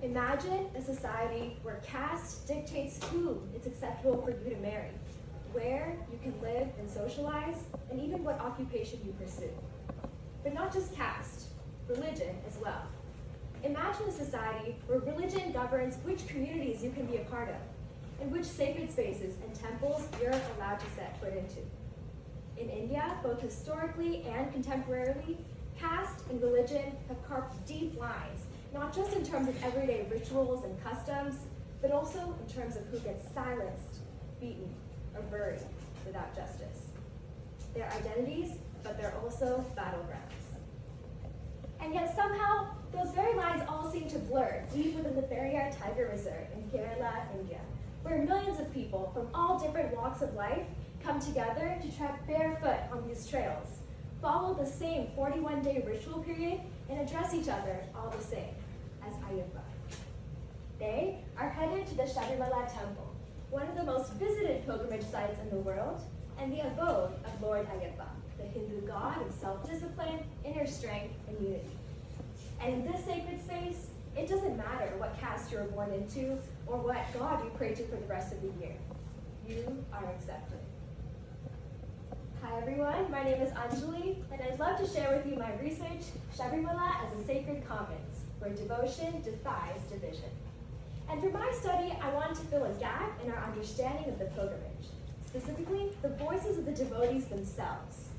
Imagine a society where caste dictates who it's acceptable for you to marry, where you can live and socialize, and even what occupation you pursue. But not just caste, religion as well. Imagine a society where religion governs which communities you can be a part of, and which sacred spaces and temples you're allowed to set foot into. In India, both historically and contemporarily, caste and religion have carved deep lines, not just in terms of everyday rituals and customs, but also in terms of who gets silenced, beaten, or buried without justice. They're identities, but they're also battlegrounds. And yet somehow, those very lines all seem to blur deep within the Periyar Tiger Reserve in Kerala, India, where millions of people from all different walks of life come together to trek barefoot on these trails, follow the same 41-day ritual period, and address each other all the same, as Ayyappa. They are headed to the Sabarimala temple, one of the most visited pilgrimage sites in the world, and the abode of Lord Ayyappa, the Hindu god of self-discipline, inner strength, and unity. And in this sacred space, it doesn't matter what caste you're born into or what God you pray to for the rest of the year. You are accepted. Hi everyone, my name is Anjali, and I'd love to share with you my research, Sabarimala as a Sacred Commons, where devotion defies division. And for my study, I wanted to fill a gap in our understanding of the pilgrimage, specifically the voices of the devotees themselves.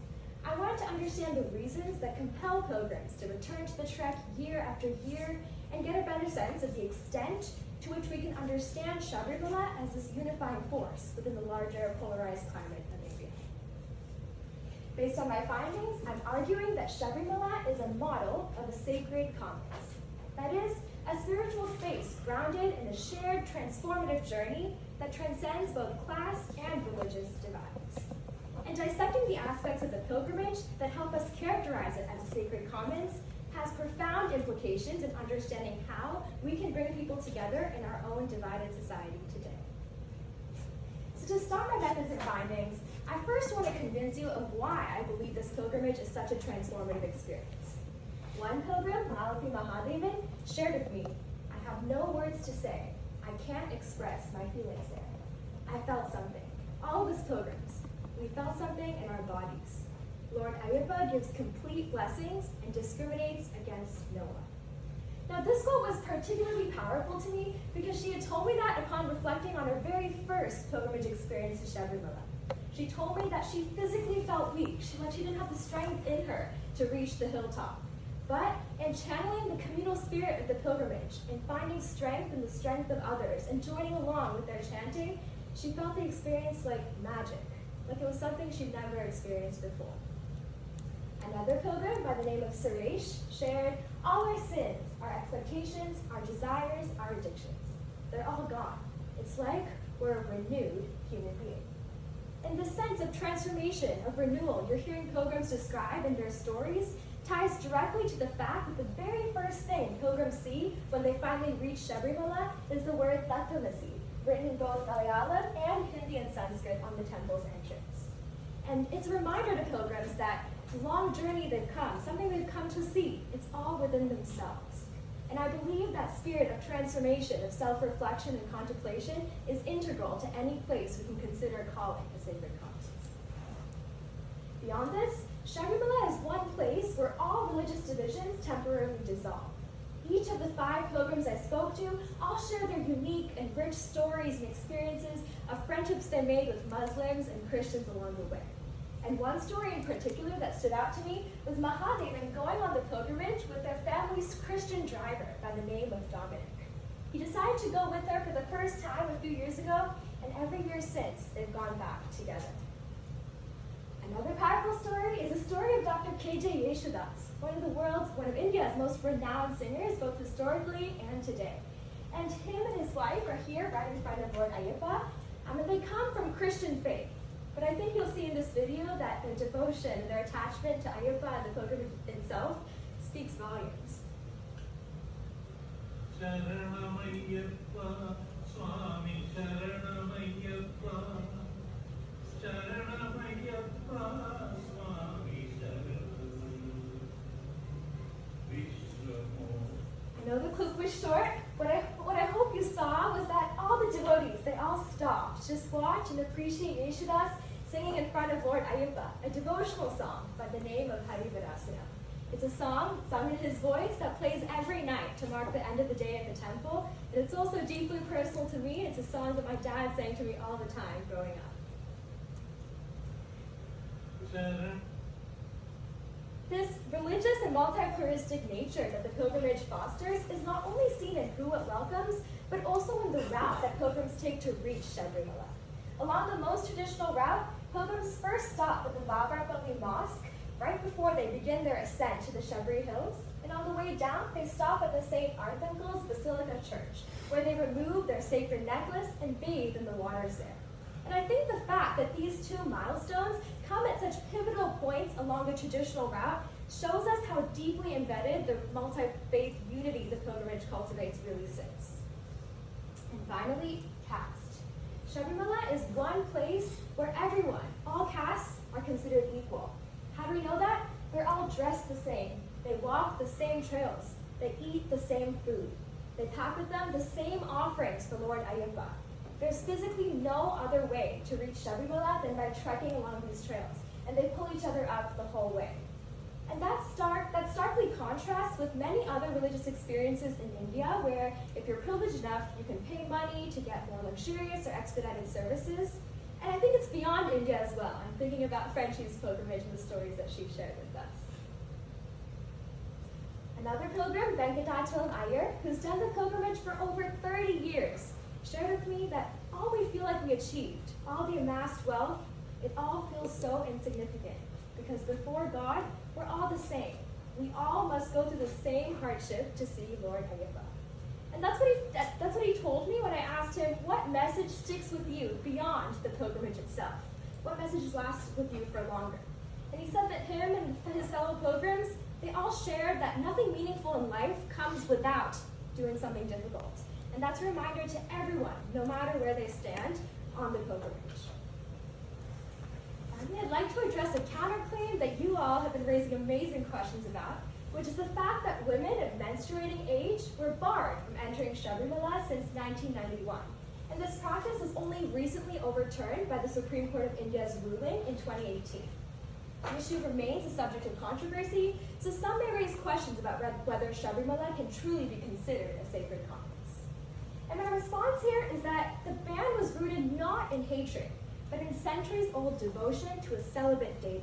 I wanted to understand the reasons that compel pilgrims to return to the trek year after year and get a better sense of the extent to which we can understand Sabarimala as this unifying force within the larger polarized climate of India. Based on my findings, I'm arguing that Sabarimala is a model of a sacred commons. That is, a spiritual space grounded in a shared transformative journey that transcends both class and religious divides. And dissecting the aspects of the pilgrimage that help us characterize it as a sacred commons has profound implications in understanding how we can bring people together in our own divided society today. So to start my methods and findings, I first want to convince you of why I believe this pilgrimage is such a transformative experience. One pilgrim, Malapi Mahadevan, shared with me, "I have no words to say. I can't express my feelings there. I felt something. All of us pilgrims, we felt something in our bodies. Lord Ayyappa gives complete blessings and discriminates against no one." Now this quote was particularly powerful to me because she had told me that upon reflecting on her very first pilgrimage experience to Sabarimala. She told me that she physically felt weak, like she didn't have the strength in her to reach the hilltop. But in channeling the communal spirit of the pilgrimage, in finding strength in the strength of others, and joining along with their chanting, she felt the experience like magic, like it was something she'd never experienced before. Another pilgrim by the name of Suresh shared, "All our sins, our expectations, our desires, our addictions, they're all gone. It's like we're a renewed human being." And this sense of transformation, of renewal you're hearing pilgrims describe in their stories ties directly to the fact that the very first thing pilgrims see when they finally reach Sabarimala is the word Tattvamasi, written in both Malayalam and Hindi and Sanskrit on the temple's entrance. And it's a reminder to pilgrims that the long journey they've come, something they've come to see, it's all within themselves. And I believe that spirit of transformation, of self-reflection and contemplation is integral to any place we can consider calling a sacred commons. Beyond this, Sabarimala is one place where all religious divisions temporarily dissolve. Each of the 5 pilgrims I spoke to all share their unique and rich stories and experiences of friendships they made with Muslims and Christians along the way. And one story in particular that stood out to me was Mahadevan going on the pilgrimage with their family's Christian driver by the name of Dominic. He decided to go with her for the first time a few years ago, and every year since, they've gone back together. Another powerful story is the story of Dr. K.J. Yeshudas, one of India's most renowned singers, both historically and today. And him and his wife are here right in front of Lord Ayyappa, and they come from Christian faith. But I think you'll see in this video that their devotion and their attachment to Ayyappa and the pilgrimage itself speaks volumes. Sharanamayappa, Swami Sharanamayappa, Sharanamayappa, Swami Sharanamayappa, Vishwamo. know the clip was short. What I hope you saw was that all the devotees, they all stopped to just watch and appreciate Yeshudas singing in front of Lord Ayyappa, a devotional song by the name of Hari Vidasana. It's a song sung in his voice that plays every night to mark the end of the day at the temple. And it's also deeply personal to me. It's a song that my dad sang to me all the time growing up. Sharan. This religious and multi-pluralistic nature that the pilgrimage fosters is not only seen in who it welcomes, but also in the route that pilgrims take to reach Sabarimala. Along the most traditional route, pilgrims first stop at the Vavrapalli Mosque right before they begin their ascent to the Shabri Hills, and on the way down, they stop at the St. Arthangel's Basilica Church, where they remove their sacred necklace and bathe in the waters there. And I think the fact that these two milestones come at such pivotal points along the traditional route shows us how deeply embedded the multi-faith unity the pilgrimage cultivates really sits. And finally, caste. Sabarimala is one place where everyone, all castes, are considered equal. How do we know that? They're all dressed the same. They walk the same trails. They eat the same food. They pack with them the same offerings for Lord Ayyappa. There's physically no other way to reach Sabarimala than by trekking along these trails, and they pull each other up the whole way. And that starkly contrasts with many other religious experiences in India, where if you're privileged enough, you can pay money to get more luxurious or expedited services. And I think it's beyond India as well. I'm thinking about Frenchie's pilgrimage and the stories that she shared with us. Another pilgrim, Venkatachalam Iyer, who's done the pilgrimage for over 30 years, shared with me that all we feel like we achieved, all the amassed wealth, it all feels so insignificant. Because before God, we're all the same. We all must go through the same hardship to see Lord Ayyappa. And that's what he told me when I asked him, what message sticks with you beyond the pilgrimage itself? What messages last with you for longer? And he said that him and his fellow pilgrims, they all shared that nothing meaningful in life comes without doing something difficult. And that's a reminder to everyone, no matter where they stand on the pilgrimage. Finally, I'd like to address a counterclaim that you all have been raising amazing questions about, which is the fact that women of menstruating age were barred from entering Sabarimala since 1991. And this practice was only recently overturned by the Supreme Court of India's ruling in 2018. The issue remains a subject of controversy, so some may raise questions about whether Sabarimala can truly be considered a sacred complex. And my response here is that the ban was rooted not in hatred, but in centuries-old devotion to a celibate deity.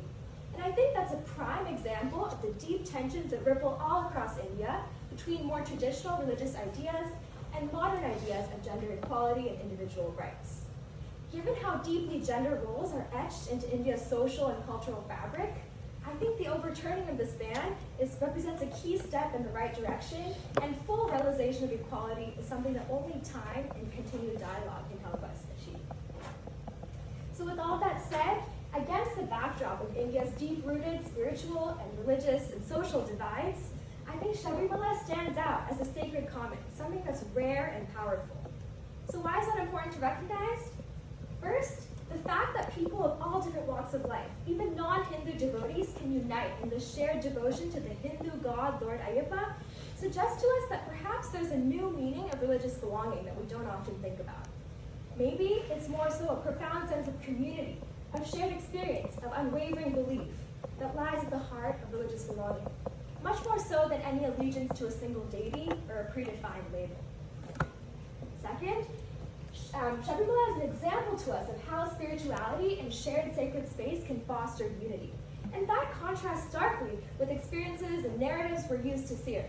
And I think that's a prime example of the deep tensions that ripple all across India between more traditional religious ideas and modern ideas of gender equality and individual rights. Given how deeply gender roles are etched into India's social and cultural fabric, I think the overturning of this ban represents a key step in the right direction, and full realization of equality is something that only time and continued dialogue can help us achieve. So with all that said, against the backdrop of India's deep-rooted spiritual and religious and social divides, I think Sabarimala stands out as a sacred common, something that's rare and powerful. So why is that important to recognize? First, the fact that people of all different walks of life, even non-Hindu devotees, can unite in the shared devotion to the Hindu god Lord Ayyappa suggests to us that perhaps there's a new meaning of religious belonging that we don't often think about. Maybe it's more so a profound sense of community, of shared experience, of unwavering belief that lies at the heart of religious belonging, much more so than any allegiance to a single deity or a predefined label. Second, Sabarimala is an example to us of how spirituality and shared sacred space can foster unity. And that contrasts starkly with experiences and narratives we're used to seeing.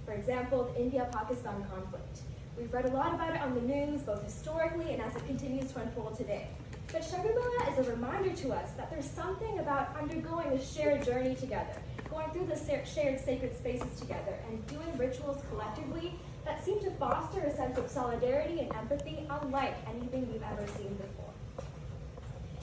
For example, the India-Pakistan conflict. We've read a lot about it on the news, both historically and as it continues to unfold today. But Sabarimala is a reminder to us that there's something about undergoing a shared journey together, going through the shared sacred spaces together, and doing rituals collectively that seem to foster a sense of solidarity and empathy unlike anything we've ever seen before.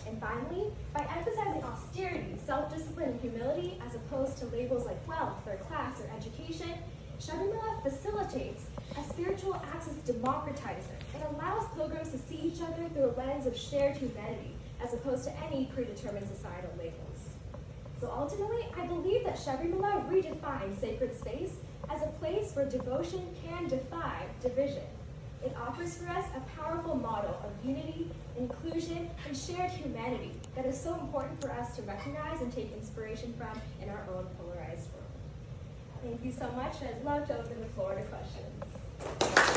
And finally, by emphasizing austerity, self-discipline, and humility as opposed to labels like wealth or class or education, Sabarimala facilitates a spiritual access democratizer and allows pilgrims to see each other through a lens of shared humanity as opposed to any predetermined societal labels. So ultimately, I believe that Sabarimala redefines sacred space as a place where devotion can defy division. It offers for us a powerful model of unity, inclusion, and shared humanity that is so important for us to recognize and take inspiration from in our own polarized world. Thank you so much, and I'd love to open the floor to questions.